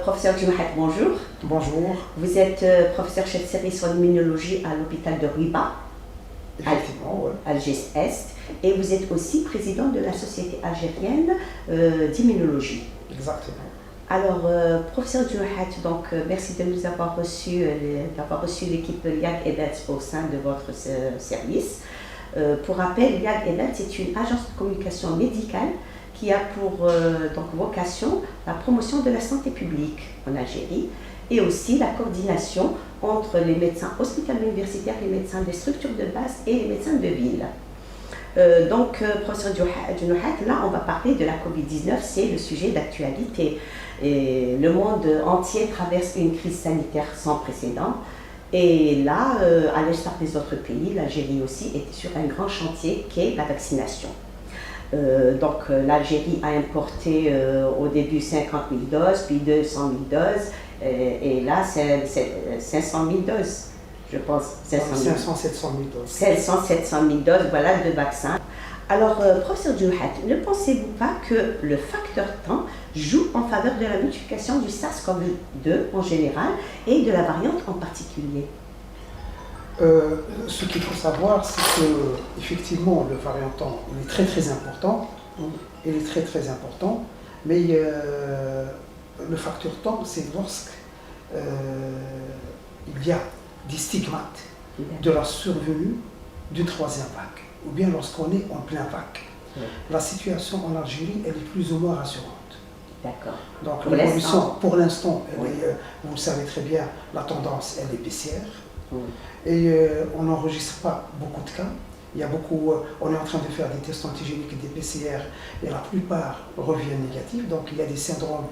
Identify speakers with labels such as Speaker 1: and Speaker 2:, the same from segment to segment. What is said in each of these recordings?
Speaker 1: Professeur Djouhat, bonjour.
Speaker 2: Bonjour.
Speaker 1: Vous êtes professeur chef de service en immunologie à l'hôpital de Ruiba,
Speaker 2: Effectivement, oui.
Speaker 1: Alger Est, et vous êtes aussi président de la Société algérienne d'immunologie.
Speaker 2: Exactement.
Speaker 1: Alors, professeur Djouhat, donc merci de nous avoir reçu, l'équipe Liag Ebet au sein de votre service. Pour rappel, Liag Ebet est une agence de communication médicale qui a pour vocation la promotion de la santé publique en Algérie et aussi la coordination entre les médecins hospitaliers universitaires, les médecins des structures de base et les médecins de ville. Professeur Djouhat, là on va parler de la Covid-19, c'est le sujet d'actualité. Le monde entier traverse une crise sanitaire sans précédent. Et là, à l'instar des autres pays, l'Algérie aussi était sur un grand chantier qui est la vaccination. L'Algérie a importé au début 50 000 doses, puis 200 000 doses, et là c'est 500 000 doses, je pense.
Speaker 2: 500, 700 000 doses.
Speaker 1: 500, 700 000 doses, voilà, de vaccins. Alors, professeur Djouhat, ne pensez-vous pas que le facteur temps joue en faveur de la multiplication du SARS-CoV-2 en général et de la variante en particulier?
Speaker 2: Ce qu'il faut savoir, c'est que effectivement le variant temps il est très important. Il est très important, mais le facteur temps, c'est lorsque il y a des stigmates de la survenue d'une troisième vague, ou bien lorsqu'on est en plein vague. La situation en Algérie, elle est plus ou moins rassurante.
Speaker 1: D'accord.
Speaker 2: Donc l'évolution, pour l'instant, vous le savez très bien, la tendance, elle est baissière. Et on n'enregistre pas beaucoup de cas. Il y a on est en train de faire des tests antigéniques, des PCR, et la plupart reviennent négatifs. Donc il y a des syndromes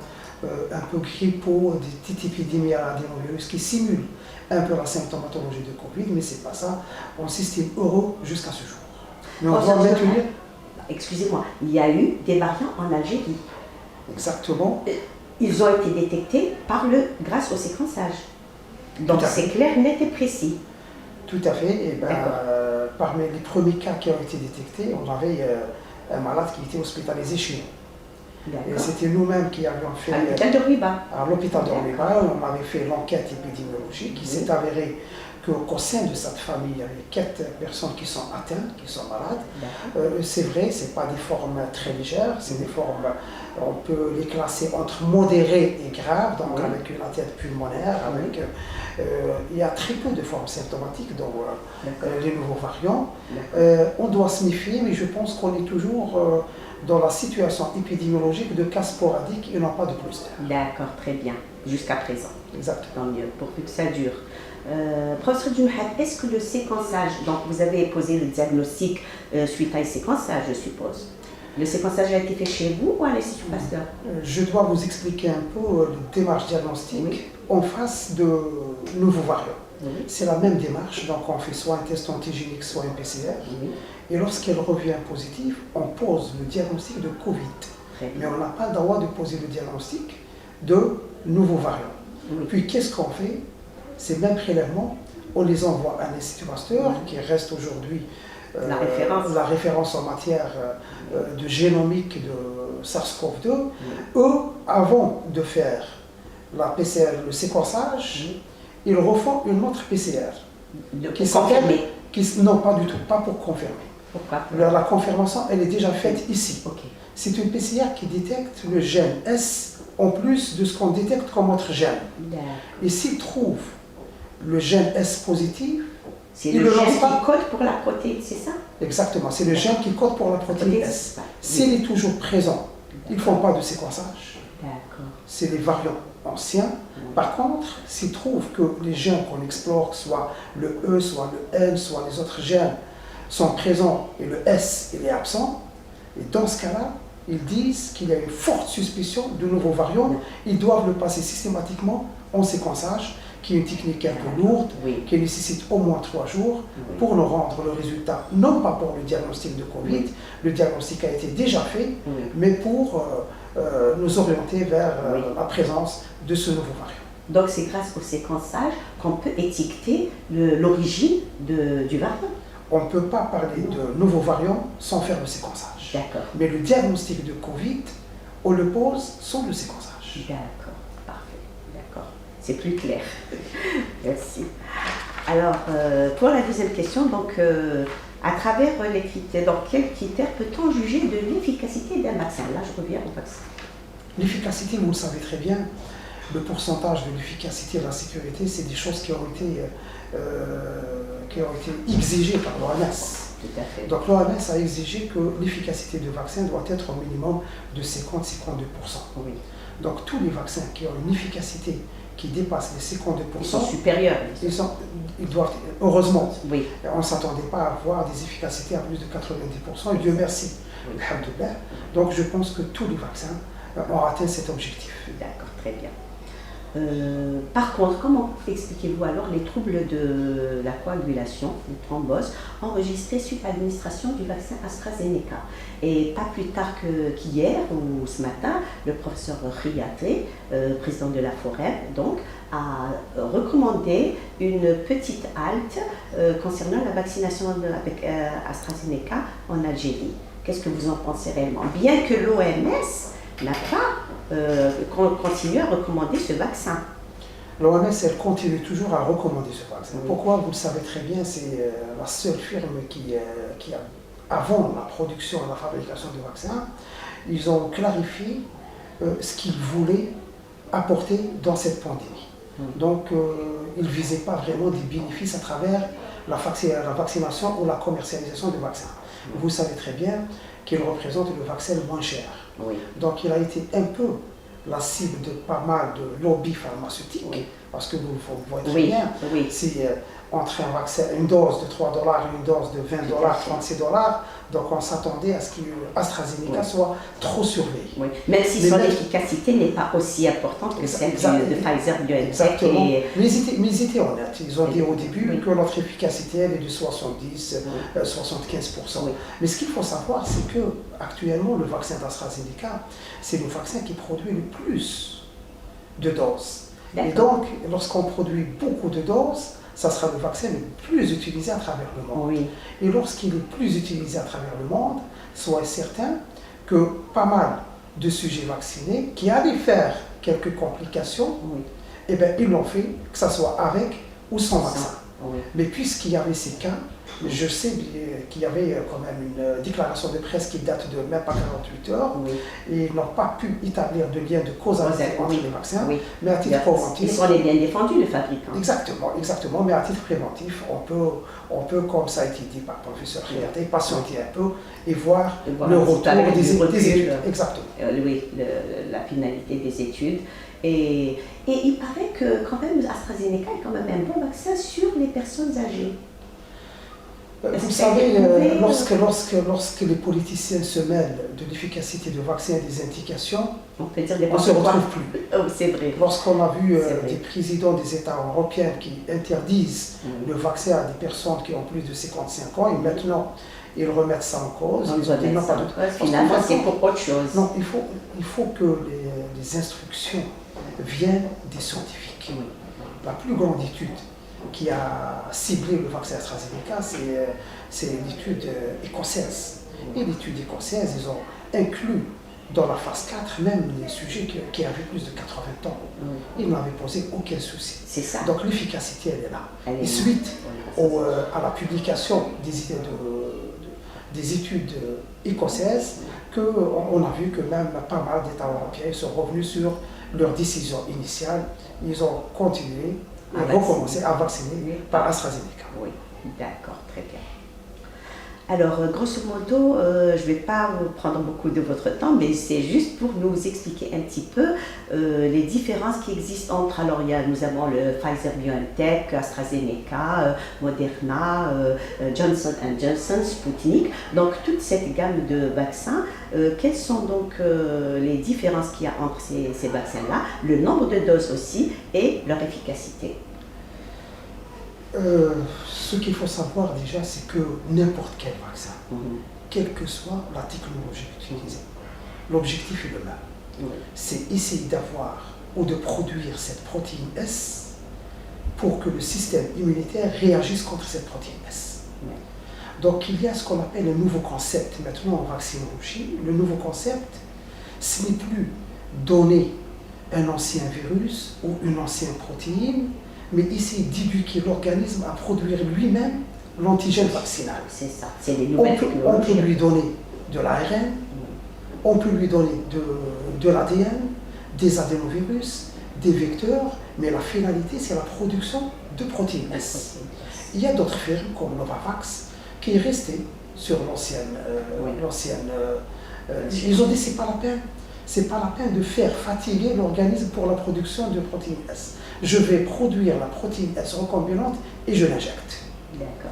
Speaker 2: un peu grippaux, des petites épidémies à l'adénovirus qui simulent un peu la symptomatologie de Covid, mais c'est pas ça. On s'estime heureux jusqu'à ce jour. Mais on doit maintenir.
Speaker 1: Excusez-moi, il y a eu des variants en Algérie.
Speaker 2: Exactement.
Speaker 1: Ils ont été détectés grâce au séquençage. Donc c'est clair, net et précis.
Speaker 2: Tout à fait. Et parmi les premiers cas qui ont été détectés, on avait un malade qui était hospitalisé chez nous. Et c'était nous-mêmes qui avions fait.
Speaker 1: À l'hôpital de Ruiba.
Speaker 2: À l'hôpital de Ruiba, on avait fait l'enquête épidémiologique. Il s'est avéré qu'au sein de cette famille, il y avait 4 personnes qui sont atteintes, qui sont malades. C'est vrai, ce n'est pas des formes très légères, c'est des formes, on peut les classer entre modérées et graves, donc avec une atteinte pulmonaire, il y a très peu de formes symptomatiques dans les nouveaux variants. On doit se méfier, mais je pense qu'on est toujours dans la situation épidémiologique de cas sporadiques et non pas de cluster.
Speaker 1: D'accord, très bien, jusqu'à présent.
Speaker 2: Exactement.
Speaker 1: Tant mieux, pourvu que ça dure. Professeur Djouhat, est-ce que le séquençage, donc vous avez posé le diagnostic suite à un séquençage, je suppose. Le séquençage a été fait chez vous ou à l'Institut Pasteur?
Speaker 2: Je dois vous expliquer un peu la démarche diagnostique en face de nouveaux variants. C'est la même démarche, donc on fait soit un test antigénique, soit un PCR. Et lorsqu'elle revient positive, on pose le diagnostic de Covid. Mais on n'a pas le droit de poser le diagnostic de nouveaux variants. Puis qu'est-ce qu'on fait? Ces mêmes prélèvements, on les envoie à l'Institut Pasteur, qui reste aujourd'hui la référence en matière de génomique de SARS-CoV-2. Eux, avant de faire la PCR, le séquençage, ils refont une autre PCR.
Speaker 1: Qui s'appelle
Speaker 2: non, pas du tout, pas pour confirmer.
Speaker 1: Pourquoi?
Speaker 2: La confirmation, elle est déjà faite ici. C'est une PCR qui détecte le gène S en plus de ce qu'on détecte comme autre gène. Et s'il trouve le gène S positif,
Speaker 1: c'est le gène qui code pour la protéine, c'est ça?
Speaker 2: Exactement, c'est le gène qui code pour la protéine S. S'il est toujours présent, ils ne font pas de séquençage. C'est les variants anciens. Par contre, s'ils trouvent que les gènes qu'on explore, soit le E, soit le N, soit les autres gènes, sont présents et le S il est absent, et dans ce cas-là, ils disent qu'il y a une forte suspicion de nouveaux variants. Ils doivent le passer systématiquement en séquençage, qui est une technique un peu lourde, qui nécessite au moins 3 jours pour nous rendre le résultat, non pas pour le diagnostic de Covid, le diagnostic a été déjà fait, mais pour nous orienter vers la présence de ce nouveau variant.
Speaker 1: Donc c'est grâce au séquençage qu'on peut étiqueter l'origine du variant.
Speaker 2: On ne peut pas parler de nouveaux variants sans faire le séquençage. Mais le diagnostic de Covid, on le pose sans le séquençage.
Speaker 1: D'accord, parfait. c'est plus clair. Merci. Alors, pour la deuxième question, donc, à travers les critères, donc quels critères peut-on juger de l'efficacité d'un vaccin? Là, je reviens au vaccin.
Speaker 2: L'efficacité, vous le savez très bien, le pourcentage de l'efficacité et de la sécurité, c'est des choses qui ont été exigées par l'OMS.
Speaker 1: Tout à fait.
Speaker 2: Donc l'OMS a exigé que l'efficacité du vaccin doit être au minimum de 50-52%.
Speaker 1: Oui.
Speaker 2: Donc tous les vaccins qui ont une efficacité qui dépasse les 52%,
Speaker 1: ils sont supérieurs.
Speaker 2: Ils doivent, heureusement,
Speaker 1: oui.
Speaker 2: On ne s'attendait pas à avoir des efficacités à plus de 90%, et Dieu merci. Oui. Donc je pense que tous les vaccins ont atteint cet objectif.
Speaker 1: D'accord, très bien. Par contre, comment expliquez-vous alors les troubles de la coagulation, les thromboses, enregistrés suite à l'administration du vaccin AstraZeneca? Et pas plus tard qu'hier ou ce matin, le professeur Riaté, président de la FOREB, donc, a recommandé une petite halte concernant la vaccination avec AstraZeneca en Algérie. Qu'est-ce que vous en pensez réellement? Bien que l'OMS n'a pas continue à recommander ce vaccin.
Speaker 2: L'OMS, elle continue toujours à recommander ce vaccin. Oui. Pourquoi? Vous le savez très bien, c'est la seule firme qui avant la production et la fabrication du vaccin, ils ont clarifié ce qu'ils voulaient apporter dans cette pandémie. Donc, ils ne visaient pas vraiment des bénéfices à travers la vaccination ou la commercialisation du vaccin. Vous savez très bien qu'il représente le vaccin le moins cher.
Speaker 1: Oui.
Speaker 2: Donc il a été un peu la cible de pas mal de lobbies pharmaceutiques, oui. Parce que vous voyez très bien,
Speaker 1: oui.
Speaker 2: Si entre un vaccin, une dose de $3 et une dose de $20, $36, donc on s'attendait à ce qu'AstraZeneca soit trop surveillé.
Speaker 1: Oui. Même si son efficacité n'est pas aussi importante que celle de Pfizer-BioNTech.
Speaker 2: Exactement. Mais ils étaient honnêtes. Ils ont dit au début que notre efficacité elle est de 70, 75%. Oui. Mais ce qu'il faut savoir, c'est que actuellement le vaccin d'AstraZeneca, c'est le vaccin qui produit le plus de doses. Et donc, lorsqu'on produit beaucoup de doses, ça sera le vaccin le plus utilisé à travers le monde.
Speaker 1: Oui.
Speaker 2: Et lorsqu'il est plus utilisé à travers le monde, soyez certain que pas mal de sujets vaccinés qui allaient faire quelques complications, oui. Eh bien, ils l'ont fait, que ce soit avec ou sans vaccin.
Speaker 1: Oui.
Speaker 2: Mais puisqu'il y avait ces cas, je sais qu'il y avait quand même une déclaration de presse qui date de même pas 48 heures, oui. Et ils n'ont pas pu établir de lien de causalité entre les vaccins,
Speaker 1: oui.
Speaker 2: Mais à titre préventif...
Speaker 1: Ils sont les bien défendus, les fabricants.
Speaker 2: Exactement, mais à titre préventif, on peut, comme ça a été dit par le professeur Riaté, patienter un peu et voir le retour des études. Exactement.
Speaker 1: Oui, la finalité des études. Et il paraît que quand même AstraZeneca est quand même un bon vaccin sur les personnes âgées.
Speaker 2: Vous savez, lorsque les politiciens se mêlent de l'efficacité du vaccin et des indications, on ne se retrouve plus.
Speaker 1: Oh, c'est vrai.
Speaker 2: Lorsqu'on a vu des présidents des États européens qui interdisent le vaccin à des personnes qui ont plus de 55 ans, et maintenant ils remettent ça en cause.
Speaker 1: Finalement, c'est pour autre chose.
Speaker 2: Non, il faut que les instructions viennent des scientifiques. Oui. La plus grande étude qui a ciblé le vaccin AstraZeneca, c'est l'étude écossaise. Et l'étude écossaise, ils ont inclus dans la phase 4 même les sujets qui avaient plus de 80 ans. Ils n'avaient posé aucun souci.
Speaker 1: C'est ça.
Speaker 2: Donc l'efficacité, elle est là. Et suite à la publication des études écossaises, on a vu que même pas mal d'États européens sont revenus sur leur décision initiale. Ils ont continué à recommencer à vacciner par AstraZeneca.
Speaker 1: Oui, d'accord, très bien. Alors, grosso modo, je ne vais pas vous prendre beaucoup de votre temps, mais c'est juste pour nous expliquer un petit peu les différences qui existent entre, alors nous avons le Pfizer-BioNTech, AstraZeneca, Moderna, Johnson & Johnson, Sputnik, donc toute cette gamme de vaccins. Quelles sont donc les différences qu'il y a entre ces vaccins-là, le nombre de doses aussi et leur efficacité?
Speaker 2: Ce qu'il faut savoir déjà, c'est que n'importe quel vaccin, quelle que soit la technologie utilisée, l'objectif est le même. C'est essayer d'avoir ou de produire cette protéine S pour que le système immunitaire réagisse contre cette protéine S. Donc il y a ce qu'on appelle un nouveau concept maintenant en vaccinologie. Le nouveau concept, ce n'est plus donner un ancien virus ou une ancienne protéine, mais essayer d'éduquer l'organisme à produire lui-même l'antigène vaccinal.
Speaker 1: C'est ça, c'est les nouvelles technologies.
Speaker 2: On peut lui donner de l'ARN, on peut lui donner de l'ADN, des adénovirus, des vecteurs, mais la finalité, c'est la production de protéines S. Il y a d'autres firmes comme Novavax qui est resté sur l'ancienne. Ils ont dit c'est pas la peine. C'est pas la peine de faire fatiguer l'organisme pour la production de protéines S. Je vais produire la protéine S recombinante et je l'injecte.
Speaker 1: D'accord.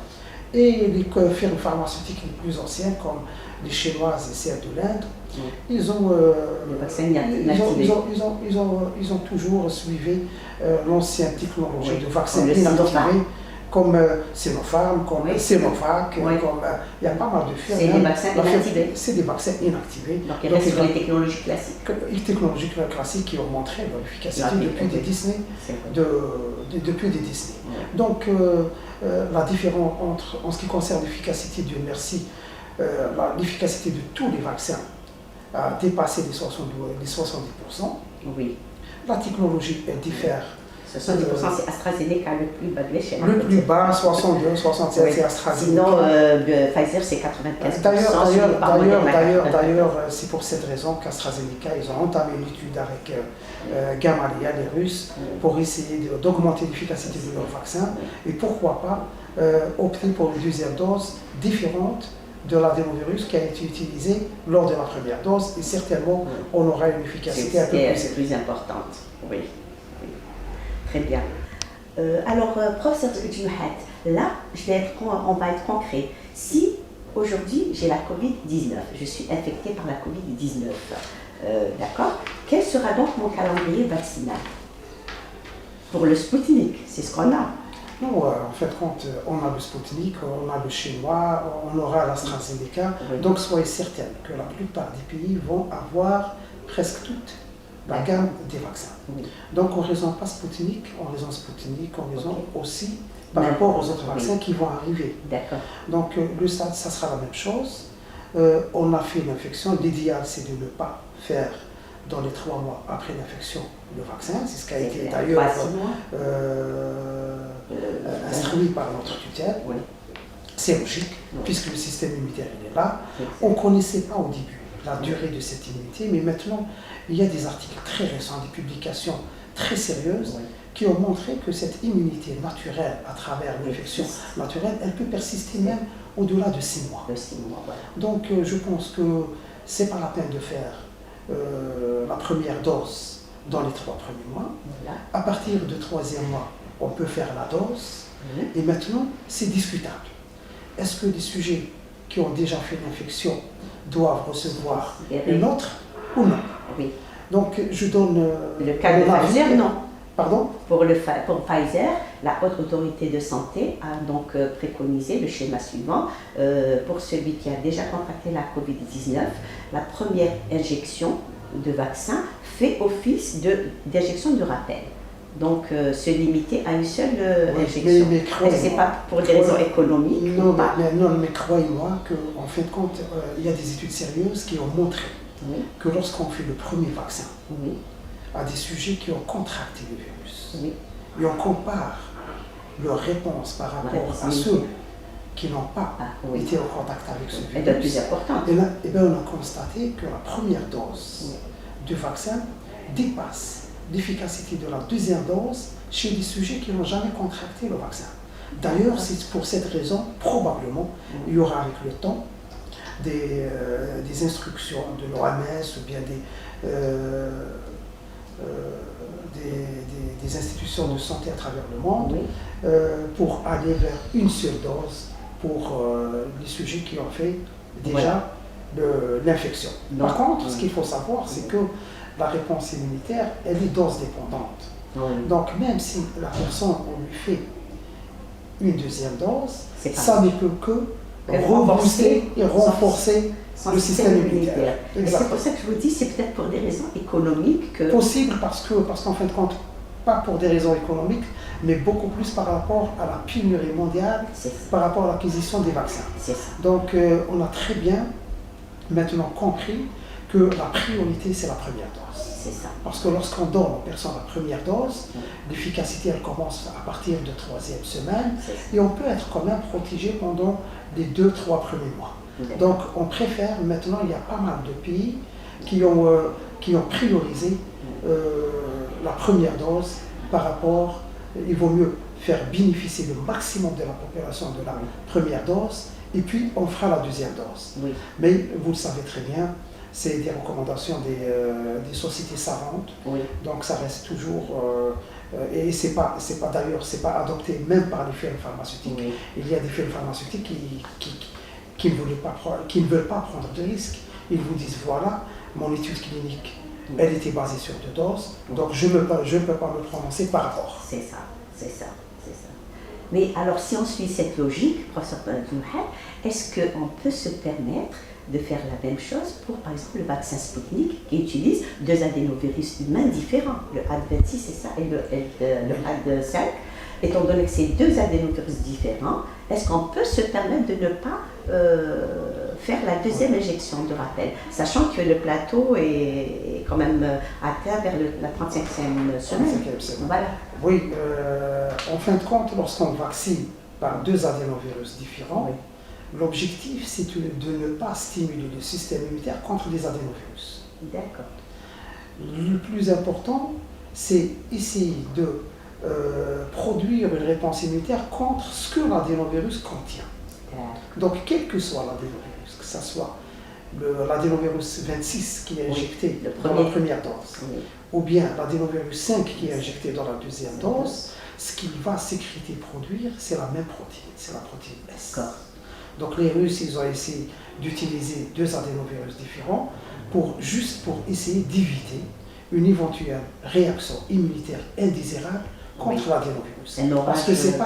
Speaker 2: Et les firmes pharmaceutiques les plus anciennes, comme les chinoises et celles de l'Inde, ils ont toujours suivi l'ancienne technologie de vaccins inactivés, comme Sinopharm, comme Sinovac, comme il y a pas mal de firmes.
Speaker 1: C'est des vaccins inactivés.
Speaker 2: C'est des vaccins inactivés.
Speaker 1: Donc il reste sur les technologies classiques.
Speaker 2: Les technologies classiques qui ont montré leur efficacité depuis des décennies. Donc la différence en ce qui concerne l'efficacité, Dieu merci, l'efficacité de tous les vaccins a dépassé les 70%.
Speaker 1: Oui.
Speaker 2: La technologie diffère.
Speaker 1: 70% c'est AstraZeneca le plus bas de l'échelle.
Speaker 2: Le plus bas, 62, 67 c'est AstraZeneca.
Speaker 1: Sinon, Pfizer c'est 95%.
Speaker 2: D'ailleurs, c'est pour cette raison qu'AstraZeneca, ils ont entamé une étude avec Gamaleya, les Russes, pour essayer d'augmenter l'efficacité de leur vaccin. Et pourquoi pas opter pour une deuxième dose différente de l'adénovirus qui a été utilisée lors de la première dose. Et certainement, on aura une efficacité un peu
Speaker 1: plus importante. Oui. Très bien. Alors, professeur Djouhat, là, on va être concret. Si aujourd'hui j'ai la Covid-19, je suis infectée par la Covid-19, d'accord, quel sera donc mon calendrier vaccinal? Pour le Sputnik, c'est ce qu'on a.
Speaker 2: Non, en fait, quand on a le Sputnik, on a le chinois, on aura l'AstraZeneca, donc soyez certaine que la plupart des pays vont avoir presque toutes la gamme des vaccins.
Speaker 1: Oui.
Speaker 2: Donc on ne raisonne pas Sputnik, on raisonne aussi par rapport aux autres vaccins qui vont arriver.
Speaker 1: D'accord.
Speaker 2: Donc le stade, ça sera la même chose. On a fait l'infection, l'idéal c'est de ne pas faire dans les 3 mois après l'infection le vaccin, c'est ce qui a été d'ailleurs instruit par notre tutelle.
Speaker 1: Oui.
Speaker 2: C'est logique, puisque le système immunitaire il est là. On ne connaissait pas au début la durée de cette immunité, mais maintenant, il y a des articles très récents, des publications très sérieuses qui ont montré que cette immunité naturelle, à travers l'infection naturelle, elle peut persister même au-delà de 6 mois. Donc, je pense que ce n'est pas la peine de faire la première dose dans les 3 premiers mois. À partir du 3e mois, on peut faire la dose. Et maintenant, c'est discutable. Est-ce que des sujets qui ont déjà fait l'infection doivent recevoir une autre ou non?
Speaker 1: Oui.
Speaker 2: Donc je donne...
Speaker 1: Le cas de Pfizer, non.
Speaker 2: Pardon?
Speaker 1: Pour Pfizer, la Haute Autorité de Santé a donc préconisé le schéma suivant. Pour celui qui a déjà contracté la Covid-19, la première injection de vaccin fait office d'injection de rappel. Donc, se limiter à une seule injection.
Speaker 2: Mais
Speaker 1: c'est pas pour des raisons économiques.
Speaker 2: Mais croyez-moi qu'en fin de compte, il y a des études sérieuses qui ont montré que lorsqu'on fait le premier vaccin à des sujets qui ont contracté le virus, et on compare leur réponse par rapport à ceux qui n'ont pas été en contact avec ce virus,
Speaker 1: elle est plus importante.
Speaker 2: Et là, on a constaté que la première dose du vaccin dépasse l'efficacité de la deuxième dose chez des sujets qui n'ont jamais contracté le vaccin. D'ailleurs, c'est pour cette raison, probablement, il y aura avec le temps des instructions de l'OMS ou bien des institutions de santé à travers le monde pour aller vers une seule dose pour les sujets qui ont fait déjà l'infection. Par contre, ce qu'il faut savoir, c'est que la réponse immunitaire, elle est dose dépendante. Donc même si la personne, on lui fait une deuxième dose, ça ne peut que rebooster et renforcer le système immunitaire.
Speaker 1: C'est pour ça que je vous dis, c'est peut-être pour des raisons économiques que...
Speaker 2: Possible parce qu'en fin de compte, pas pour des raisons économiques, mais beaucoup plus par rapport à la pénurie mondiale, par rapport à l'acquisition des vaccins. Donc on a très bien maintenant compris que la priorité, c'est la première dose.
Speaker 1: c'est ça.
Speaker 2: Parce que lorsqu'on donne aux personnes la première dose, l'efficacité elle commence à partir de 3e semaine et on peut être quand même protégé pendant les 2-3 premiers mois. Donc on préfère, maintenant il y a pas mal de pays qui ont priorisé la première dose par rapport, il vaut mieux faire bénéficier le maximum de la population de la première dose et puis on fera la deuxième dose.
Speaker 1: Oui.
Speaker 2: Mais vous le savez très bien, c'est des recommandations des sociétés savantes, oui. Donc ça reste toujours, et c'est pas d'ailleurs, c'est pas adopté même par les firmes pharmaceutiques. Oui. Il y a des firmes pharmaceutiques qui ne veulent pas prendre de risques. Ils vous disent voilà, mon étude clinique, elle était basée sur 2 doses, donc je ne peux pas me prononcer par rapport.
Speaker 1: C'est ça, c'est ça, c'est ça. Mais alors si on suit cette logique, professeur Djouhad, est-ce qu'on peut se permettre de faire la même chose pour, par exemple, le vaccin Sputnik qui utilise 2 adénovirus humains différents, le AD26 c'est ça, et le AD5. Étant donné que c'est 2 adénovirus différents, est-ce qu'on peut se permettre de ne pas faire la deuxième injection de rappel, sachant que le plateau est quand même atteint vers la 35e semaine.
Speaker 2: Voilà. Oui, en fin de compte, lorsqu'on vaccine par 2 adénovirus différents, oui. L'objectif c'est de ne pas stimuler le système immunitaire contre les adénovirus.
Speaker 1: D'accord.
Speaker 2: Le plus important, c'est essayer de produire une réponse immunitaire contre ce que l'adénovirus contient. Donc, quel que soit l'adénovirus, que ce soit l'adénovirus 26 qui est injecté dans la première dose, ou bien l'adénovirus 5 qui est injecté dans la deuxième dose, ce qu'il va sécréter, produire, c'est la même protéine, c'est la protéine S. Donc, les Russes, ils ont essayé d'utiliser 2 adénovirus différents juste pour essayer d'éviter une éventuelle réaction immunitaire indésirable contre l'adénovirus. Parce que c'est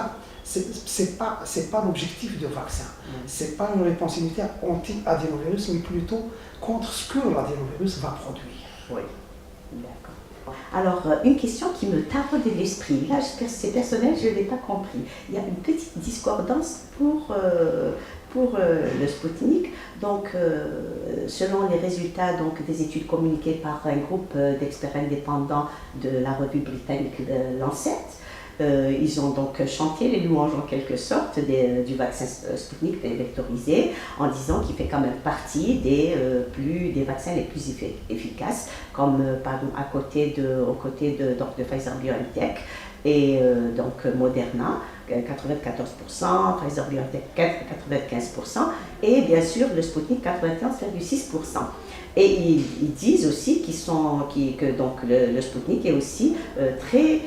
Speaker 2: pas l'objectif de vaccin. C'est pas une réponse immunitaire anti-adénovirus, mais plutôt contre ce que l'adénovirus va produire.
Speaker 1: Oui, d'accord. Alors, une question qui me taraude de l'esprit. Là, c'est personnel, je ne l'ai pas compris. Il y a une petite discordance pour le Sputnik. Donc, selon les résultats des études communiquées par un groupe d'experts indépendants de la revue britannique Lancet, ils ont donc chanté les louanges en quelque sorte du vaccin Sputnik vectorisé en disant qu'il fait quand même partie des vaccins les plus efficaces, comme aux côtés de Pfizer-BioNTech et donc Moderna, 94%, Pfizer-BioNTech 95% et bien sûr le Sputnik 91,6%. Et ils disent aussi que le Sputnik est aussi très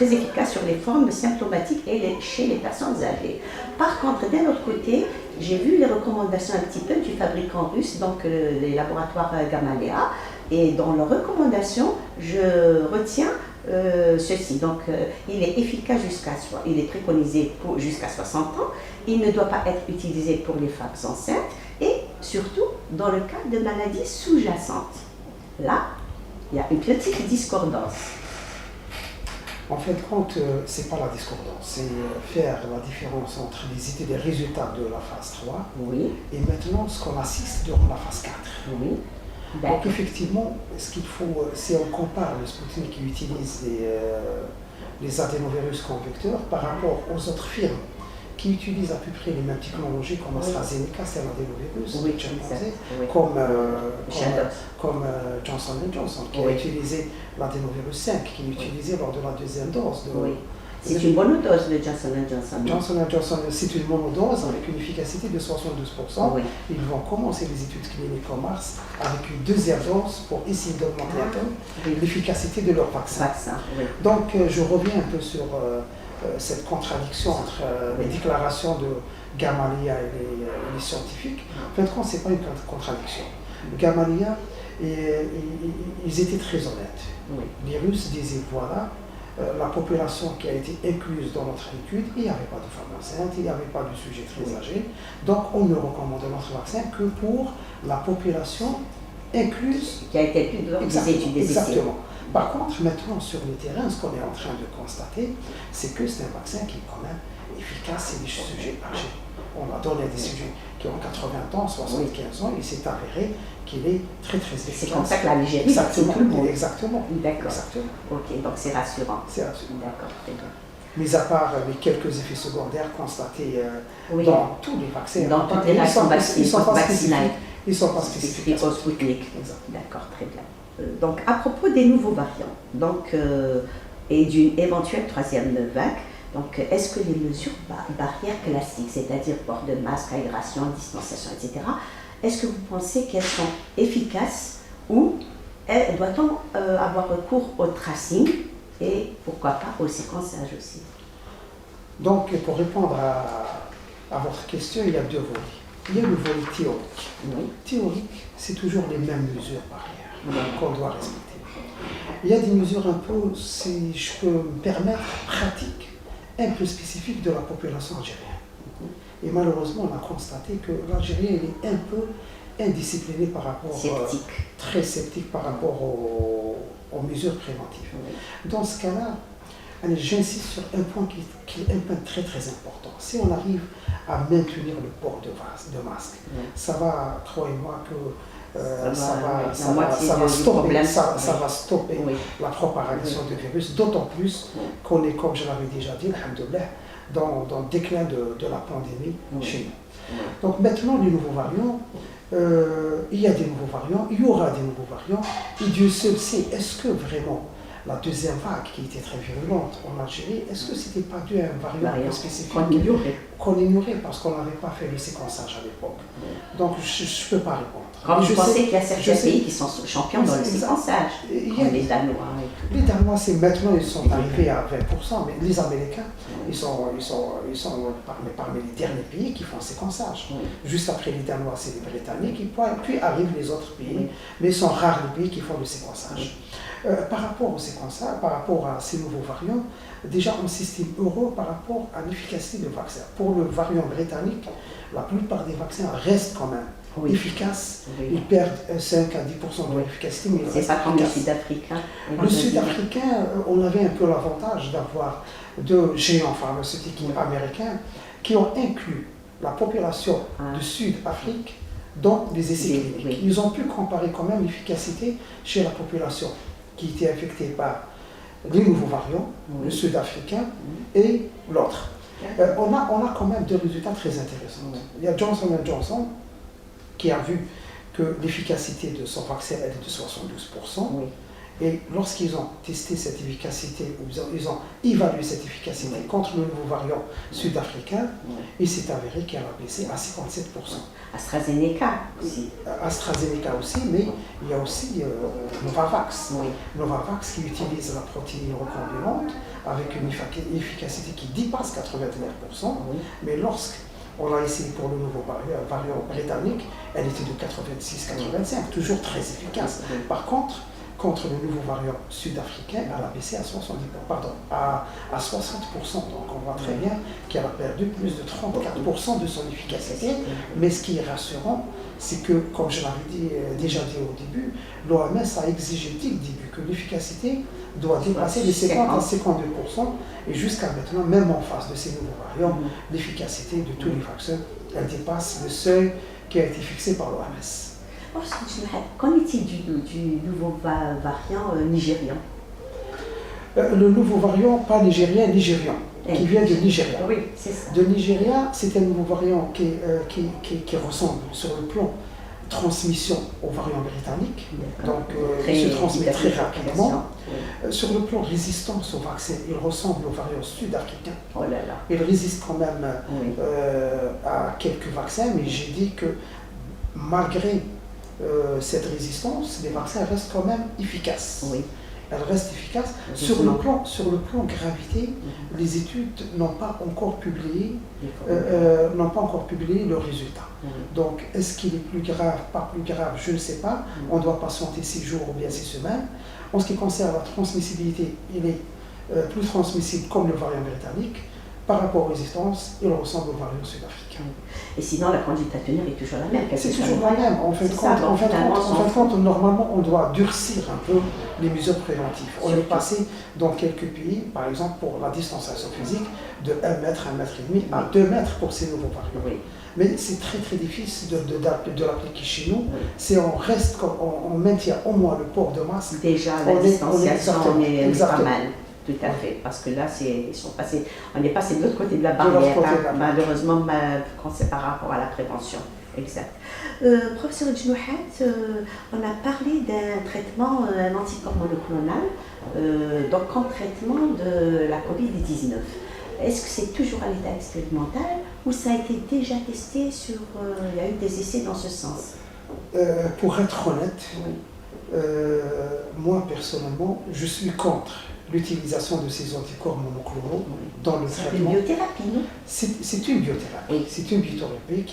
Speaker 1: efficace sur les formes symptomatiques et chez les personnes âgées. Par contre, d'un autre côté, j'ai vu les recommandations un petit peu du fabricant russe, donc les laboratoires Gamaleya, et dans leurs recommandations, je retiens ceci. Donc, il est efficace il est préconisé jusqu'à 60 ans, il ne doit pas être utilisé pour les femmes enceintes et surtout dans le cas de maladies sous-jacentes. Là, il y a une petite discordance.
Speaker 2: En fin de compte, ce n'est pas la discordance, c'est faire la différence entre les résultats de la phase 3 et maintenant ce qu'on assiste durant la phase 4.
Speaker 1: Oui.
Speaker 2: Donc effectivement, ce qu'il faut, si on compare le Sputnik qui utilise les adénovirus convecteurs par rapport aux autres firmes qui utilisent à peu près les mêmes technologies comme AstraZeneca, c'est l'adénovirus, comme Johnson & Johnson, qui a utilisé l'adénovirus 5, qui est utilisé lors de la deuxième dose.
Speaker 1: C'est une monodose de Johnson & Johnson.
Speaker 2: Johnson & Johnson, c'est une monodose avec une efficacité de 72%. Ils vont commencer les études cliniques en mars avec une deuxième dose pour essayer d'augmenter un peu l'efficacité de leur vaccin. Donc, je reviens un peu sur cette contradiction entre les déclarations de Gamaleya et les scientifiques. En fait, ce n'est pas une contradiction. Gamaleya, ils étaient très honnêtes. Les Russes disaient voilà, la population qui a été incluse dans notre étude, il n'y avait pas de femmes enceintes, il n'y avait pas de sujets très âgés. Donc, on ne recommande notre vaccin que pour la population incluse.
Speaker 1: Qui a été incluse dans les études.
Speaker 2: Exactement. Par contre, maintenant, sur le terrain, ce qu'on est en train de constater, c'est que c'est un vaccin qui est quand même efficace chez les sujets âgés. On a donné des sujets qui ont 80 ans, 75 ans, il s'est avéré qu'il est très très efficace.
Speaker 1: C'est comme ça que l'Algérie,
Speaker 2: exactement,
Speaker 1: tout le monde.
Speaker 2: Exactement.
Speaker 1: D'accord. Ok, donc c'est rassurant.
Speaker 2: C'est rassurant.
Speaker 1: D'accord, très bien.
Speaker 2: Mis à part les quelques effets secondaires constatés dans tous les vaccins.
Speaker 1: Dans toutes les vaccins
Speaker 2: ils sont pas spécifiques.
Speaker 1: Ils sont pas spécifiques au Sputnik. D'accord, très bien. Donc, à propos des nouveaux variants, et d'une éventuelle troisième vague, donc, est-ce que les mesures barrières classiques, c'est-à-dire port de masque, aération, distanciation, etc., est-ce que vous pensez qu'elles sont efficaces ou doit-on avoir recours au tracing et pourquoi pas au séquençage aussi?
Speaker 2: Donc, pour répondre à votre question, il y a deux volets. Il y a le volet théorique.
Speaker 1: Oui.
Speaker 2: Théorique, c'est toujours les mêmes mesures barrières qu'on doit respecter. Il y a des mesures un peu, si je peux me permettre, pratiques, un peu spécifiques de la population algérienne. Et malheureusement, on a constaté que l'Algérien est un peu indiscipliné par rapport... très sceptique par rapport aux mesures préventives. Oui. Dans ce cas-là, j'insiste sur un point qui est un point très très important. Si on arrive à maintenir le port de masque, ça va, toi et moi, ça va stopper la propagation du virus, d'autant plus qu'on est, comme je l'avais déjà dit, alhamdoulilah, dans le déclin de la pandémie chez nous. Donc maintenant, les nouveaux variants, il y a des nouveaux variants, il y aura des nouveaux variants, et Dieu seul sait, est-ce que vraiment la deuxième vague qui était très virulente en Algérie, est-ce que ce n'était pas dû à un variant spécifique qu'on ignorait parce qu'on n'avait pas fait le séquençage à l'époque? Donc je ne peux pas répondre.
Speaker 1: Comme je pensais qu'il y a certains pays qui sont champions dans le séquençage, comme les Danois et tout.
Speaker 2: Les Danois, c'est maintenant, ils sont arrivés à 20%, mais les Américains, ils sont parmi les derniers pays qui font le séquençage. Juste après les Danois, c'est les Britanniques, puis arrivent les autres pays, mais ils sont rares les pays qui font le séquençage. Par rapport au séquençage, par rapport à ces nouveaux variants, déjà on s'estime heureux par rapport à l'efficacité du vaccin. Pour le variant britannique, la plupart des vaccins restent quand même efficaces. Ils perdent 5 à 10% de l'efficacité, mais
Speaker 1: c'est pas comme le Sud-Africain.
Speaker 2: Le Sud-Africain, on avait un peu l'avantage d'avoir deux géants pharmaceutiques américains qui ont inclus la population du Sud-Afrique dans les essais cliniques. Ils ont pu comparer quand même l'efficacité chez la population qui était infectée par les nouveaux variants, le sud-africain et l'autre. On a quand même des résultats très intéressants. Il y a Johnson & Johnson qui a vu que l'efficacité de son vaccin était de 72%. Et lorsqu'ils ont testé cette efficacité, ils ont évalué cette efficacité contre le nouveau variant sud-africain, il s'est avéré qu'elle a baissé à 57%.
Speaker 1: AstraZeneca aussi.
Speaker 2: AstraZeneca aussi, mais il y a aussi Novavax. Novavax qui utilise la protéine recombinante avec une efficacité qui dépasse 89%, mais lorsqu'on a essayé pour le nouveau variant britannique, elle était de 86-85, toujours très efficace. Par contre le nouveau variant sud-africain, elle a baissé à 60%. Donc on voit très bien qu'elle a perdu plus de 34% de son efficacité. Mais ce qui est rassurant, c'est que, comme je l'avais déjà dit au début, l'OMS a exigé dès le début que l'efficacité doit dépasser les 50 à 52%. Et jusqu'à maintenant, même en face de ces nouveaux variants, l'efficacité de tous les vaccins, elle dépasse le seuil qui a été fixé par l'OMS.
Speaker 1: Qu'en est-il du nouveau variant nigérian?
Speaker 2: Le nouveau variant, pas nigérien, nigérian, qui vient de Nigeria.
Speaker 1: Oui, c'est ça.
Speaker 2: De Nigeria, c'est un nouveau variant qui ressemble sur le plan transmission au variant britannique, donc il se transmet très rapidement. Sur le plan résistance au vaccin, il ressemble au variant sud-africain.
Speaker 1: Oh là là.
Speaker 2: Il résiste quand même à quelques vaccins, mais j'ai dit que malgré cette résistance, les vaccins restent quand même efficaces. Elle reste efficace. Sur le plan gravité, les études n'ont pas encore publié leurs résultats. Donc, est-ce qu'il est plus grave, pas plus grave, je ne sais pas. On doit patienter 6 jours ou bien 6 semaines. En ce qui concerne la transmissibilité, il est plus transmissible comme le variant britannique. par rapport aux résistances, il ressemble au variant sud-africain.
Speaker 1: Et sinon, la conduite à tenir est toujours la même.
Speaker 2: C'est toujours la même. En fin de compte, normalement, on doit durcir un peu les mesures préventives. On est passé dans quelques pays, par exemple, pour la distanciation physique, de 1 mètre, 1 mètre et demi à 2 mètres pour ces nouveaux variants. Oui. Mais c'est très très difficile de l'appliquer chez nous. Oui. Si on reste, on maintient au moins le port de masque.
Speaker 1: Déjà, la distanciation, on est pas mal. Tout à fait, parce que là, on est passé de l'autre côté de la barrière, malheureusement, quand c'est par rapport à la prévention. Exact. Professeur Djenouhat, on a parlé d'un traitement, un anticorps monoclonal, donc comme traitement de la Covid-19. Est-ce que c'est toujours à l'état expérimental ou ça a été déjà testé sur, il y a eu des essais dans ce sens?
Speaker 2: Pour être honnête, oui. Moi personnellement, je suis contre l'utilisation de ces anticorps monoclonaux dans le traitement.
Speaker 1: C'est une biothérapie, non?
Speaker 2: C'est une biothérapie. Oui. C'est une biothérapie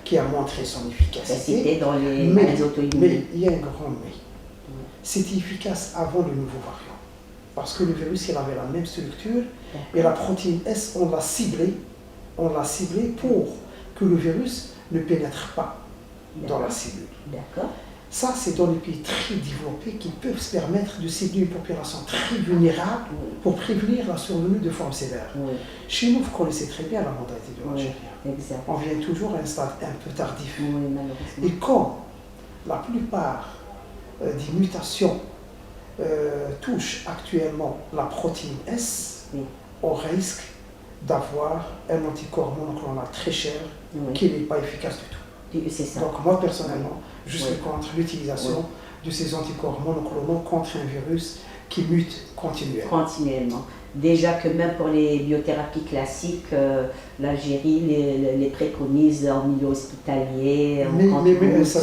Speaker 2: qui a montré son efficacité.
Speaker 1: Dans les maladies auto-immunes.
Speaker 2: Mais il y a un grand mais. C'était efficace avant le nouveau variant. Parce que le virus, il avait la même structure et la protéine S, on l'a ciblée pour que le virus ne pénètre pas dans la cellule.
Speaker 1: D'accord.
Speaker 2: Ça, c'est dans les pays très développés qui peuvent se permettre de cibler une population très vulnérable pour prévenir la survenue de formes sévères. Oui. Chez nous, vous connaissez très bien la mentalité de l'Algérien.
Speaker 1: Exact.
Speaker 2: On vient toujours à un stade un peu tardif.
Speaker 1: Oui, malheureusement.
Speaker 2: Et comme la plupart des mutations touchent actuellement la protéine S, on risque d'avoir un anticorps monoclonal très cher qui n'est pas efficace du tout.
Speaker 1: C'est ça.
Speaker 2: Donc moi personnellement, je suis contre l'utilisation de ces anticorps monoclonaux contre un virus qui mute continuellement.
Speaker 1: Continuellement. Déjà que même pour les biothérapies classiques, l'Algérie les préconise en milieu hospitalier.
Speaker 2: Mais ça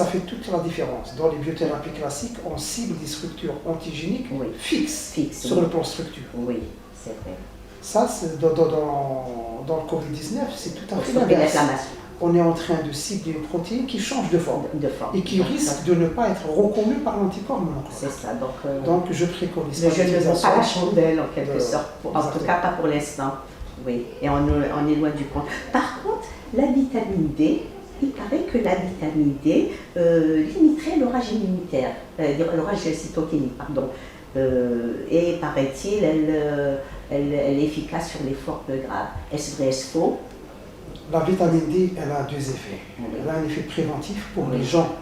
Speaker 1: fait
Speaker 2: toute la différence. Dans les biothérapies classiques, on cible des structures antigéniques fixes sur le plan structure.
Speaker 1: Oui, c'est vrai.
Speaker 2: Ça, dans le Covid-19, c'est tout à fait l'inverse. On est en train de cibler une protéine qui change de forme et qui risque de ne pas être reconnue par l'anticorps monoclonal.
Speaker 1: C'est ça.
Speaker 2: Donc je préconise.
Speaker 1: Je ne vends pas la chandelle en quelque sorte, en tout cas pas pour l'instant. Oui, et on est loin du compte. Par contre, la vitamine D, il paraît que la vitamine D limiterait l'orage immunitaire, l'orage cytokinique, pardon. Et paraît-il, elle est efficace sur les formes graves. Est-ce vrai, est-ce faux?
Speaker 2: La vitamine D, elle a 2 effets. Elle a un effet préventif pour les gens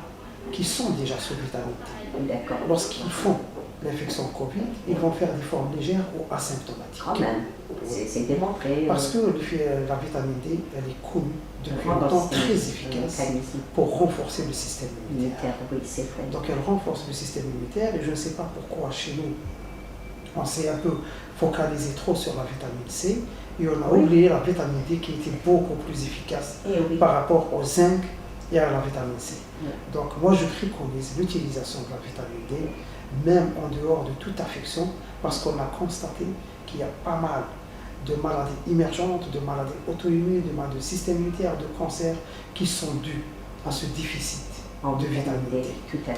Speaker 2: qui sont déjà sous vitamine D.
Speaker 1: D'accord.
Speaker 2: Lorsqu'ils font l'infection Covid, ils vont faire des formes légères ou asymptomatiques.
Speaker 1: Quand même, c'est démontré.
Speaker 2: Parce que la vitamine D, elle est connue depuis longtemps très efficace pour renforcer le système immunitaire.
Speaker 1: Oui, c'est vrai.
Speaker 2: Donc elle renforce le système immunitaire et je ne sais pas pourquoi chez nous, on s'est un peu focalisé trop sur la vitamine C et on a oublié la vitamine D qui était beaucoup plus efficace par rapport au zinc et à la vitamine C. Donc moi je préconise l'utilisation de la vitamine D même en dehors de toute affection parce qu'on a constaté qu'il y a pas mal de maladies émergentes, de maladies auto-immunes, de maladies de système immunitaire, de cancers qui sont dus à ce déficit de vitamine D.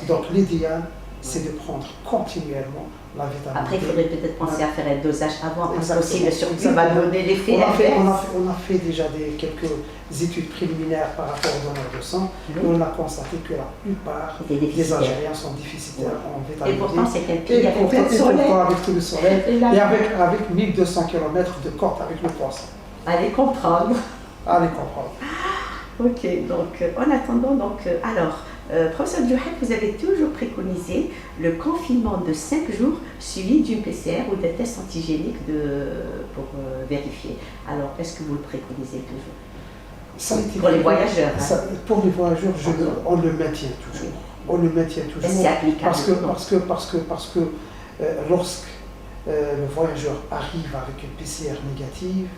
Speaker 2: Donc l'idéal, c'est de prendre continuellement la vitamine D.
Speaker 1: Après, il faudrait peut-être penser à faire un dosage avant, parce que aussi le surplus va donner l'effet
Speaker 2: on a fait déjà quelques études préliminaires par rapport aux donneurs de sang, et on a constaté que la plupart des Algériens sont déficitaires en vitamine D.
Speaker 1: Et pourtant, c'est un pays avec
Speaker 2: tout le soleil, et avec 1200 km de côte avec le poisson.
Speaker 1: Allez comprendre. Ok, donc en attendant, professeur Djenouhat, vous avez toujours préconisé le confinement de 5 jours suivi d'une PCR ou d'un test antigénique pour vérifier. Alors, est-ce que vous le préconisez toujours? Pour les voyageurs.
Speaker 2: Pour les voyageurs, on le maintient toujours. On le maintient toujours.
Speaker 1: C'est applicable.
Speaker 2: Parce que lorsque le voyageur arrive avec une PCR négative,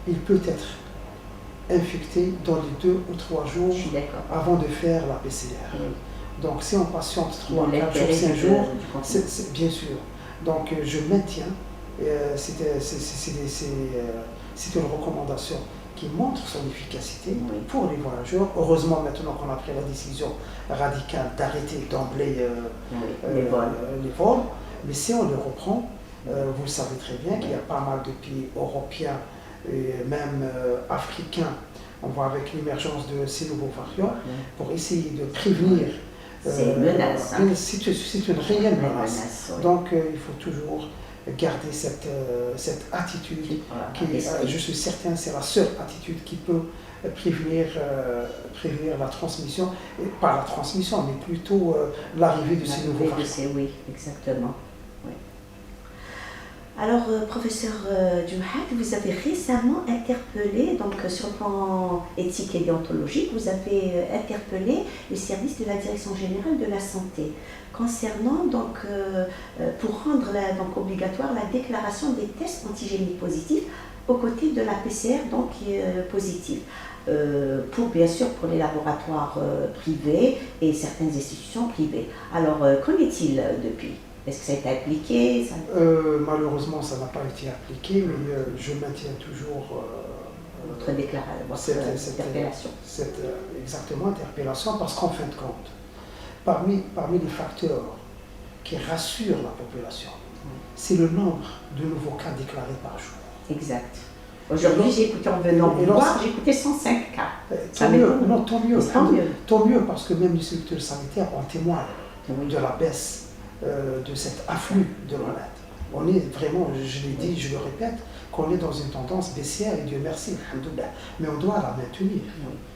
Speaker 2: il peut être infecté dans les 2 ou 3 jours avant de faire la PCR. Donc si on patiente 3, 4 jours, 5 jours, c'est bien sûr. Donc je maintiens, c'est une recommandation qui montre son efficacité pour les voyageurs. Heureusement maintenant qu'on a pris la décision radicale d'arrêter d'emblée les vols, mais si on le reprend, Vous le savez très bien qu'il y a pas mal de pays européens et même africains. On voit avec l'émergence de ces nouveaux variants pour essayer de prévenir.
Speaker 1: C'est une menace.
Speaker 2: C'est une réelle menace. Donc il faut toujours garder cette attitude qui, je suis certain, c'est la seule attitude qui peut prévenir la transmission, et pas la transmission, mais plutôt l'arrivée de ces nouveaux variants.
Speaker 1: Oui, exactement. Oui. Alors, professeur Djouhad, vous avez récemment interpellé, donc sur le plan éthique et déontologique, vous avez interpellé le service de la Direction générale de la santé concernant, donc, pour rendre donc, obligatoire la déclaration des tests antigéniques positifs aux côtés de la PCR donc, qui est positive. Bien sûr pour les laboratoires privés et certaines institutions privées. Alors, qu'en est-il depuis ? Est-ce que ça a été appliqué
Speaker 2: Malheureusement, ça n'a pas été appliqué, mais je maintiens toujours
Speaker 1: votre interpellation.
Speaker 2: Exactement, interpellation, parce qu'en fin de compte, parmi les facteurs qui rassurent la population, c'est le nombre de nouveaux cas déclarés par jour.
Speaker 1: Exact. Aujourd'hui, j'ai écouté en venant vous voir, j'ai écouté 105 cas.
Speaker 2: Tant mieux, parce que même les structures sanitaires en témoignent de la baisse de cet afflux de malades. On est vraiment, je l'ai dit, je le répète, qu'on est dans une tendance baissière, et Dieu merci, mais on doit la maintenir.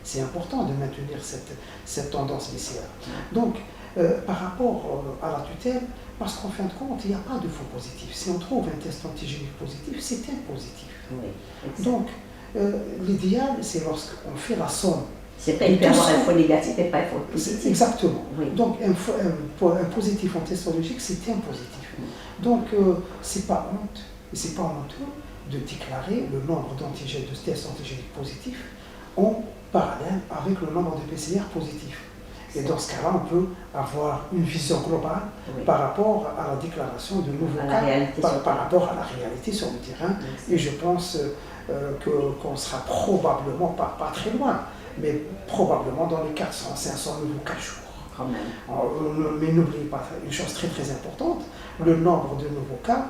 Speaker 2: C'est important de maintenir cette tendance baissière. Donc, par rapport à la tutelle, parce qu'en fin de compte, il n'y a pas de faux positif. Si on trouve un test antigénique positif, c'est un positif. Donc, l'idéal, c'est lorsqu'on fait la somme.
Speaker 1: C'est pas, il peut avoir un faux négatif et pas un faux positif.
Speaker 2: Exactement. Donc, un positif en testologique, c'est un positif. Donc, c'est pas honte, et c'est pas honteux de déclarer le nombre d'antigènes, de tests antigéniques positifs en parallèle avec le nombre de PCR positifs. Et dans ce cas-là, on peut avoir une vision globale par rapport à la déclaration de nouveaux cas, par rapport à la réalité sur le terrain. Et je pense qu'on sera probablement, pas très loin, mais probablement dans les 400, 500 nouveaux cas jour. Mais n'oubliez pas une chose très très importante, le nombre de nouveaux cas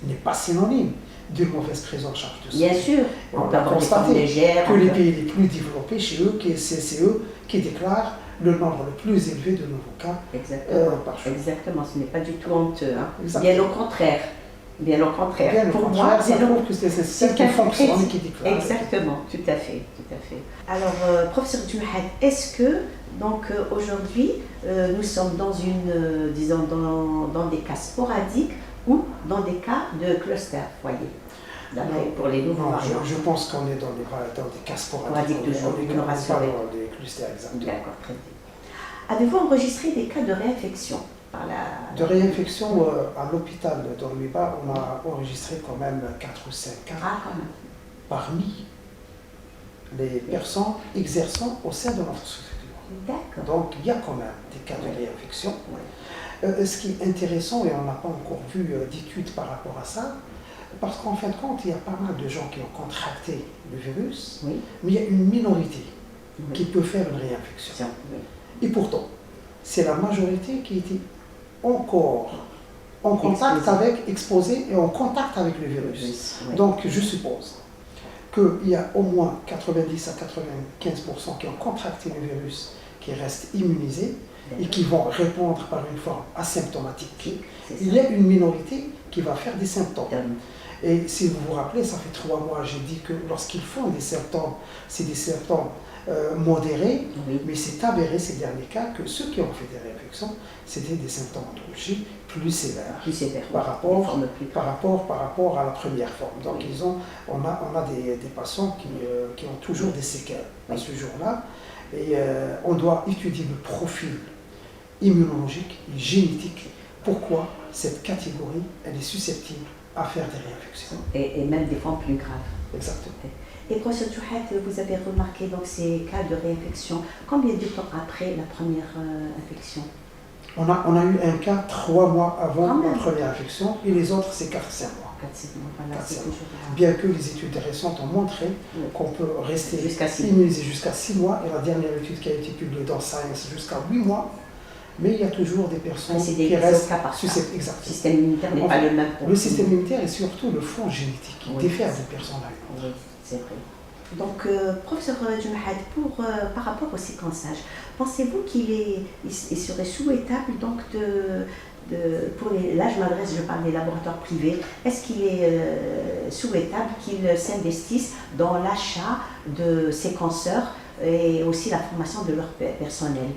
Speaker 2: n'est pas synonyme d'une mauvaise prise en charge de santé.
Speaker 1: Bien sûr,
Speaker 2: on a constaté que les pays les plus développés chez eux, c'est eux qui déclarent le nombre le plus élevé de nouveaux cas par jour.
Speaker 1: Exactement, ce n'est pas du tout honteux. Bien au contraire.
Speaker 2: Pour moi, ça prouve que c'est qui fonctionne et qui déclare.
Speaker 1: Exactement, tout à fait. Alors, professeur Djouhad, est-ce que donc aujourd'hui nous sommes dans disons dans des cas sporadiques ou dans des cas de cluster foyer? Pour les nouveaux variants.
Speaker 2: Je pense qu'on est dans des cas sporadiques.
Speaker 1: Toujours,
Speaker 2: on n'est pas dans des clusters exactement.
Speaker 1: D'accord, très bien. Avez-vous enregistré des cas de réinfection
Speaker 2: De réinfection à l'hôpital d'Ormiba, on a enregistré quand même 4 ou 5 cas parmi les personnes exerçant au sein de notre structure.
Speaker 1: D'accord.
Speaker 2: Donc il y a quand même des cas de réinfection. Ce qui est intéressant, et on n'a pas encore vu d'études par rapport à ça, parce qu'en fin de compte, il y a pas mal de gens qui ont contracté le virus, mais il y a une minorité qui peut faire une réinfection. Et pourtant, c'est la majorité qui était encore en contact exposée et en contact avec le virus. Donc je suppose qu'il y a au moins 90 à 95% qui ont contracté le virus, qui restent immunisés et qui vont répondre par une forme asymptomatique. Il y a une minorité qui va faire des symptômes. Et si vous vous rappelez, ça fait 3 mois, j'ai dit que lorsqu'ils font des symptômes, c'est des symptômes modérés, mais c'est avéré ces derniers cas que ceux qui ont fait des réinfections, c'était des symptômes oncologiques plus sévères par rapport à la première forme. Donc on a des patients qui ont toujours des séquelles à ce jour-là, et on doit étudier le profil immunologique et génétique. Pourquoi cette catégorie elle est susceptible à faire des réinfections.
Speaker 1: Et même des formes plus graves.
Speaker 2: Exactement.
Speaker 1: Et professeur Djouhad, vous avez remarqué donc ces cas de réinfection. Combien de temps après la première infection?
Speaker 2: On a eu un cas 3 mois avant la première infection et les autres c'est 4-5 mois.
Speaker 1: 4-5 mois, voilà,
Speaker 2: bien que les études récentes ont montré qu'on peut rester immunisé jusqu'à 6 mois, et la dernière étude qui a été publiée dans Science jusqu'à 8 mois, Mais il y a toujours des personnes
Speaker 1: qui
Speaker 2: restent
Speaker 1: susceptibles.
Speaker 2: Exactement.
Speaker 1: Le système immunitaire n'est pas le même pour
Speaker 2: le système immunitaire est surtout le fond génétique qui diffère de personne à une autre.
Speaker 1: Oui, c'est vrai. Donc, professeur Djumahad, par rapport au séquençage, pensez-vous qu'il serait souhaitable donc là je m'adresse, je parle des laboratoires privés, est-ce qu'il est souhaitable qu'ils s'investissent dans l'achat de séquenceurs et aussi la formation de leur personnel?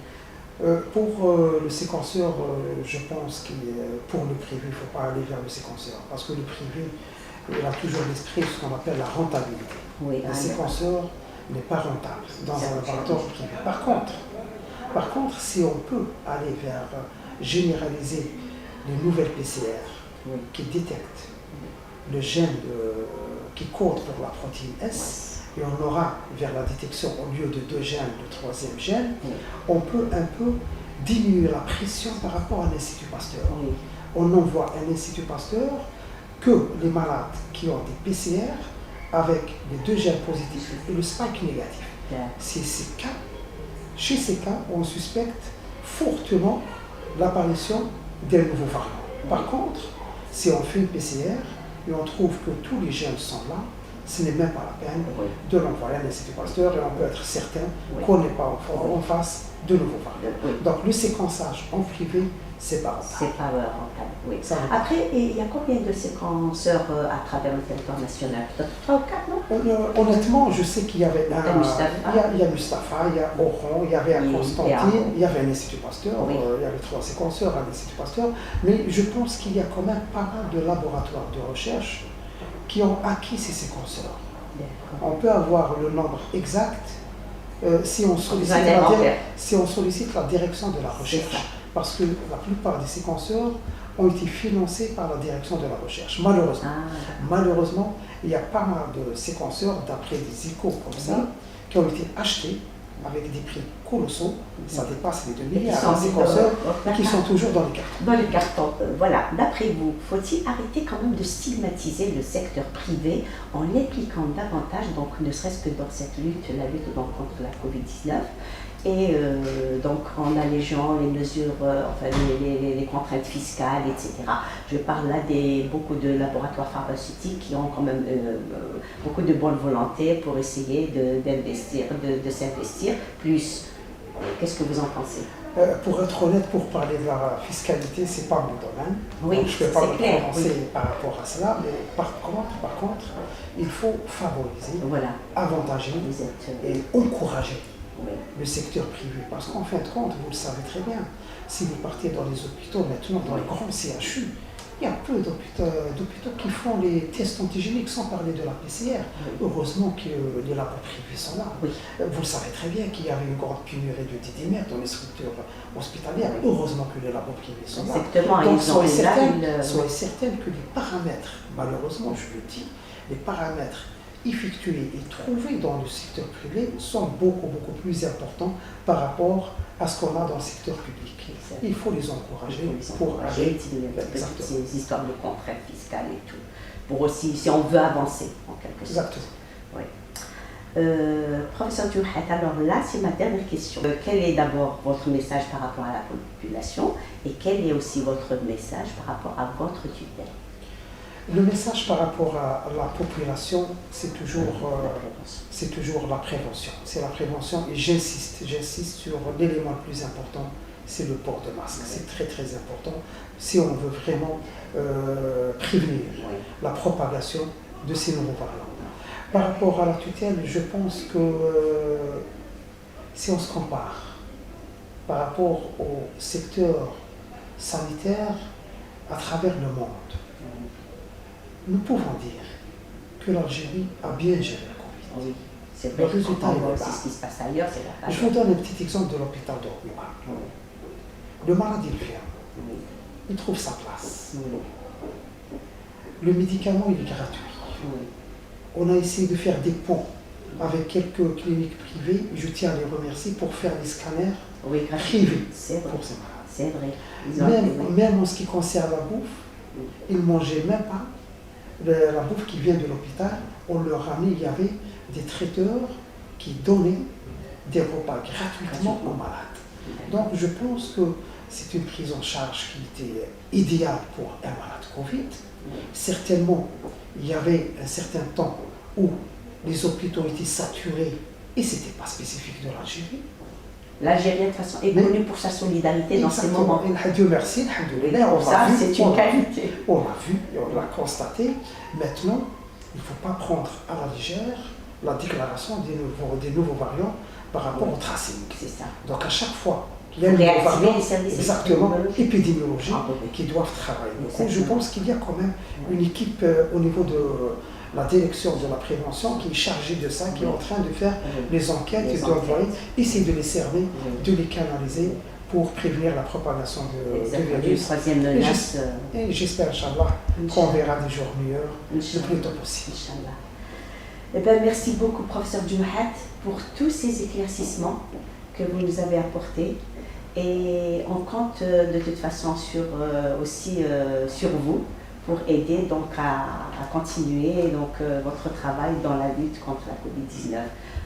Speaker 2: Pour le séquenceur, je pense que pour le privé, il ne faut pas aller vers le séquenceur, parce que le privé, il a toujours l'esprit de ce qu'on appelle la rentabilité.
Speaker 1: Oui,
Speaker 2: le séquenceur n'est pas rentable dans un laboratoire privé. Par contre, si on peut aller vers généraliser les nouvelles PCR qui détectent le gène qui code pour la protéine S, et on aura vers la détection, au lieu de 2 gènes, le 3e gène, on peut un peu diminuer la pression par rapport à l'Institut Pasteur. On envoie à l'Institut Pasteur que les malades qui ont des PCR avec les 2 gènes positifs et le spike négatif. Chez ces cas, on suspecte fortement l'apparition d'un nouveau variant. Par contre, si on fait une PCR et on trouve que tous les gènes sont là, ce n'est même pas la peine de l'envoyer à l'Institut Pasteur et on peut être certain qu'on n'est pas en face de nouveaux variants. Donc le séquençage en privé, c'est pas rentable.
Speaker 1: C'est pas rentable, oui. Après, il y a combien de séquenceurs à travers le territoire national? Peut-être 3 ou 4, non?
Speaker 2: Honnêtement, je sais qu'il y avait il y a Mustapha, il y a Oran, il y avait Constantine, il y avait un Institut Pasteur, il y avait 3 séquenceurs à l'Institut Pasteur, mais je pense qu'il y a quand même pas mal de laboratoires de recherche qui ont acquis ces séquenceurs. On peut avoir le nombre exact si on sollicite la direction de la recherche. Parce que la plupart des séquenceurs ont été financés par la direction de la recherche. Malheureusement, il y a pas mal de séquenceurs, d'après des échos comme ça, qui ont été achetés avec des prix colossaux. Ça dépasse les 2 milliards de séquenceurs qui sont toujours dans les cartons.
Speaker 1: Dans les cartons, voilà. D'après vous, faut-il arrêter quand même de stigmatiser le secteur privé en l'impliquant davantage, donc ne serait-ce que dans cette lutte, la lutte donc, contre la Covid-19, et donc en allégeant les mesures, les contraintes fiscales, etc. Je parle là beaucoup de laboratoires pharmaceutiques qui ont quand même beaucoup de bonne volonté pour essayer de s'investir plus. Qu'est-ce que vous en pensez?
Speaker 2: Pour être honnête, pour parler de la fiscalité, ce n'est pas mon domaine.
Speaker 1: Oui,
Speaker 2: donc je ne peux pas me prononcer par rapport à cela, mais par contre, il faut favoriser, avantager et encourager le secteur privé. Parce qu'en fin de compte, vous le savez très bien, si vous partez dans les hôpitaux maintenant, dans les grands CHU, il y a peu d'hôpitaux qui font les tests antigéniques sans parler de la PCR. Heureusement que les labos privés sont là. Vous le savez très bien qu'il y avait une grande pénurie de dédimètres dans les structures hospitalières. Heureusement que les labos privés sont là. Donc soyez certaines que les paramètres, malheureusement je le dis, les paramètres effectués et trouvés dans le secteur privé sont beaucoup plus importants par rapport à ce qu'on a dans le secteur public. Il faut les encourager pour aller
Speaker 1: ces histoires de contraintes fiscales et tout, pour aussi, si on veut avancer en quelque sorte.
Speaker 2: Exactement.
Speaker 1: Professeur Djumahad, alors là c'est ma dernière question. Quel est d'abord votre message par rapport à la population et quel est aussi votre message par rapport à votre tutelle?
Speaker 2: Le message par rapport à la population, c'est toujours la prévention. C'est la prévention et j'insiste sur l'élément le plus important, c'est le port de masque. C'est très important si on veut vraiment prévenir la propagation de ces nouveaux variants. Par rapport à la tutelle, je pense que si on se compare par rapport au secteur sanitaire à travers le monde, nous pouvons dire que l'Algérie a bien géré la Covid.
Speaker 1: C'est vrai, le résultat est là. Ce qui se passe ailleurs, c'est la
Speaker 2: Je vous donne un petit exemple de l'hôpital d'Orléans. Le malade, il vient, il trouve sa place. Le médicament, il est gratuit. On a essayé de faire des ponts avec quelques cliniques privées, je tiens à les remercier, pour faire des scanners privés pour ces malades.
Speaker 1: C'est vrai.
Speaker 2: Même en ce qui concerne la bouffe, ils ne mangeaient même pas la bouffe qui vient de l'hôpital. On leur a mis, il y avait des traiteurs qui donnaient des repas gratuitement aux malades. Donc je pense que c'est une prise en charge qui était idéale pour un malade Covid. Certainement, il y avait un certain temps où les hôpitaux étaient saturés et ce n'était pas spécifique de l'Algérie.
Speaker 1: L'Algérie, de toute façon, est connue pour sa solidarité dans ces moments.
Speaker 2: Dieu merci,
Speaker 1: ça, c'est une qualité.
Speaker 2: On l'a vu et on l'a constaté. Maintenant, il ne faut pas prendre à la légère la déclaration des nouveaux variants par rapport au tracing.
Speaker 1: C'est ça.
Speaker 2: Donc à chaque fois, il y a des nouveaux variants épidémiologiques qui doivent travailler. Donc, je pense qu'il y a quand même une équipe au niveau de la direction de la prévention qui est chargée de ça, qui est en train de faire les enquêtes et d'envoyer, essayer de les cerner, de les canaliser pour prévenir la propagation de virus. Et j'espère, Inch'Allah, qu'on verra des jours meilleurs le plus tôt possible.
Speaker 1: Eh bien, merci beaucoup, professeur Djoumahat, pour tous ces éclaircissements que vous nous avez apportés. Et on compte de toute façon aussi sur vous pour aider donc à continuer donc, votre travail dans la lutte contre la Covid-19.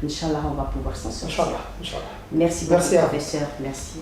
Speaker 1: Inch'Allah, on va pouvoir s'en sortir.
Speaker 2: Inch'Allah.
Speaker 1: Merci beaucoup, professeur. Merci.